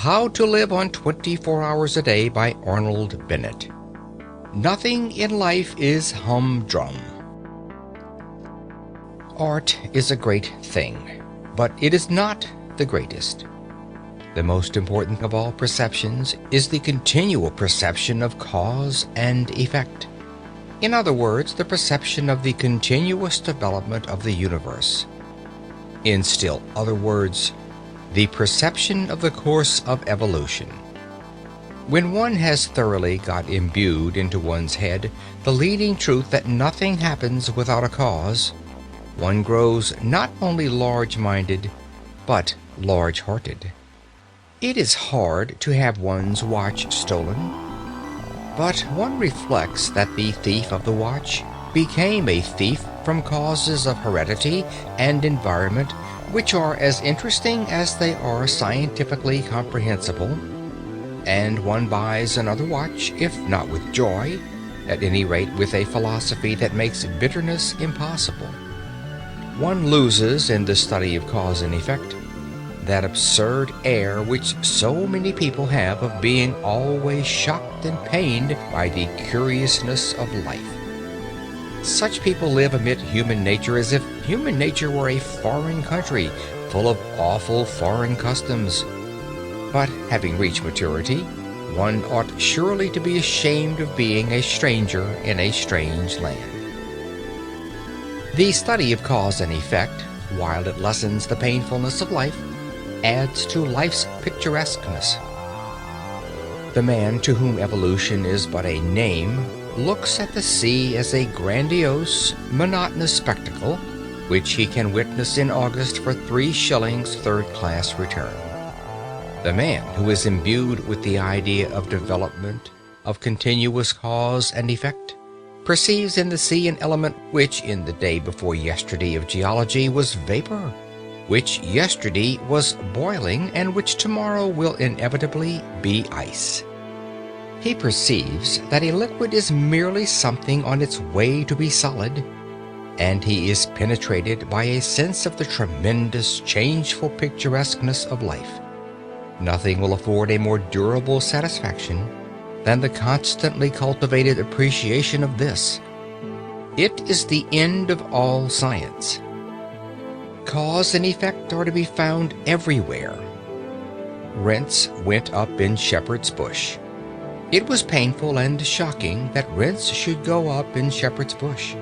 How to Live on 24 Hours a Day by Arnold Bennett. Nothing in life is humdrum. Art is a great thing, but it is not the greatest. The most important of all perceptions is the continual perception of cause and effect. In other words, the perception of the continuous development of the universe. In still other words, the perception of the course of evolution. When one has thoroughly got imbued into one's head the leading truth that nothing happens without a cause, one grows not only large-minded, but large-hearted. It is hard to have one's watch stolen, but one reflects that the thief of the watch became a thief from causes of heredity and environment which are as interesting as they are scientifically comprehensible, and one buys another watch, if not with joy, at any rate with a philosophy that makes bitterness impossible. One loses in the study of cause and effect that absurd air which so many people have of being always shocked and pained by the curiousness of life. Such people live amid human nature as if human nature were a foreign country full of awful foreign customs. But having reached maturity, one ought surely to be ashamed of being a stranger in a strange land. The study of cause and effect, while it lessens the painfulness of life, adds to life's picturesqueness. The man to whom evolution is but a name looks at the sea as a grandiose, monotonous spectacle, which he can witness in August for 3 shillings third-class return. The man who is imbued with the idea of development, of continuous cause and effect, perceives in the sea an element which in the day before yesterday of geology was vapor, which yesterday was boiling, and which tomorrow will inevitably be ice. He perceives that a liquid is merely something on its way to be solid, and he is penetrated by a sense of the tremendous, changeful picturesqueness of life. Nothing will afford a more durable satisfaction than the constantly cultivated appreciation of this. It is the end of all science. Cause and effect are to be found everywhere. Rents went up in Shepherd's Bush. It was painful and shocking that rents should go up in Shepherd's Bush.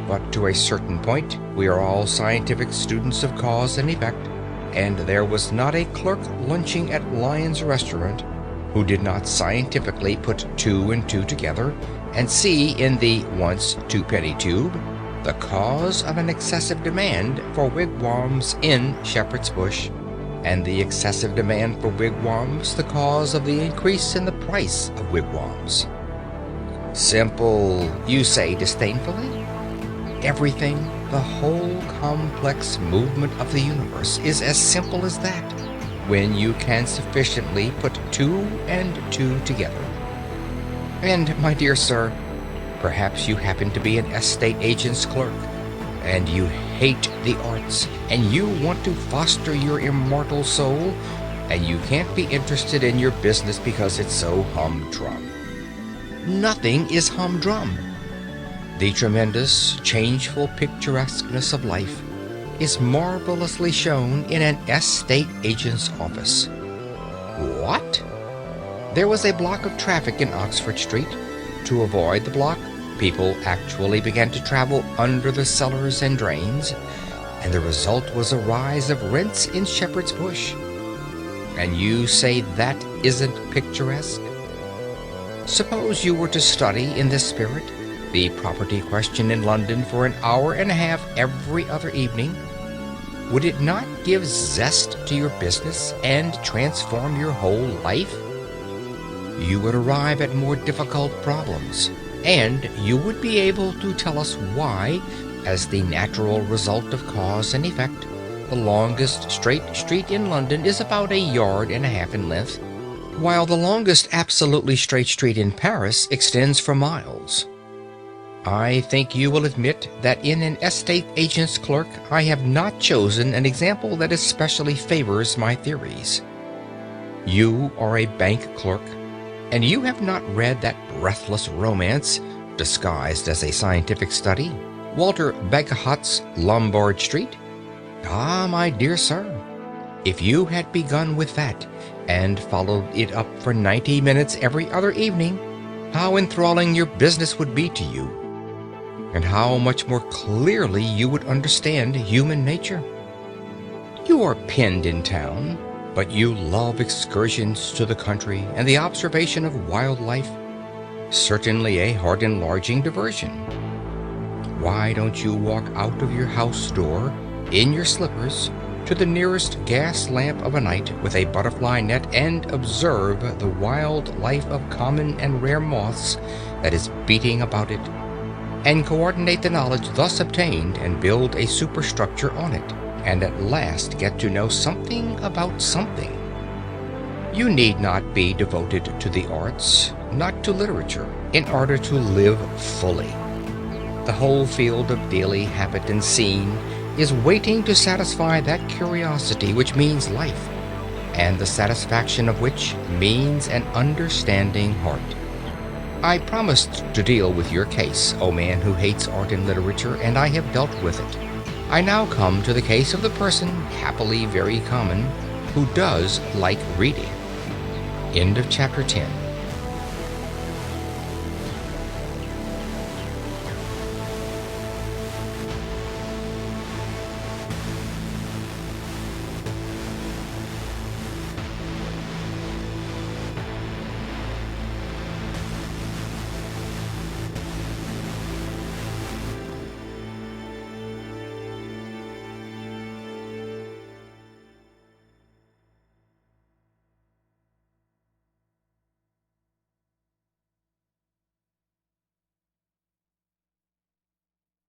But to a certain point, we are all scientific students of cause and effect, and there was not a clerk lunching at Lyon's restaurant who did not scientifically put 2 and 2 together and see in the once 2-penny tube the cause of an excessive demand for wigwams in Shepherd's Bush, and the excessive demand for wigwams the cause of the increase in the price of wigwams. Simple, you say disdainfully? Everything, the whole complex movement of the universe is as simple as that, when you can sufficiently put 2 and 2 together. And, my dear sir, perhaps you happen to be an estate agent's clerk, and you hate the arts, and you want to foster your immortal soul, and you can't be interested in your business because it's so humdrum. Nothing is humdrum. The tremendous, changeful picturesqueness of life is marvelously shown in an estate agent's office. What? There was a block of traffic in Oxford Street. To avoid the block, people actually began to travel under the cellars and drains, and the result was a rise of rents in Shepherd's Bush. And you say that isn't picturesque? Suppose you were to study in this spirit the property question in London for an hour and a half every other evening. Would it not give zest to your business and transform your whole life? You would arrive at more difficult problems, and you would be able to tell us why, as the natural result of cause and effect, the longest straight street in London is about 1.5 yards in length, while the longest absolutely straight street in Paris extends for miles. I think you will admit that in an estate agent's clerk I have not chosen an example that especially favors my theories. You are a bank clerk, and you have not read that breathless romance, disguised as a scientific study, Walter Bagehot's Lombard Street? Ah, my dear sir, if you had begun with that and followed it up for 90 minutes every other evening, how enthralling your business would be to you, and how much more clearly you would understand human nature. You are penned in town, but you love excursions to the country and the observation of wildlife. Certainly a heart-enlarging diversion. Why don't you walk out of your house door in your slippers to the nearest gas lamp of a night with a butterfly net and observe the wild life of common and rare moths that is beating about it, and coordinate the knowledge thus obtained and build a superstructure on it, and at last get to know something about something. You need not be devoted to the arts, not to literature, in order to live fully. The whole field of daily habit and scene is waiting to satisfy that curiosity which means life, and the satisfaction of which means an understanding heart. I promised to deal with your case, O man who hates art and literature, and I have dealt with it. I now come to the case of the person, happily very common, who does like reading. End of chapter 10.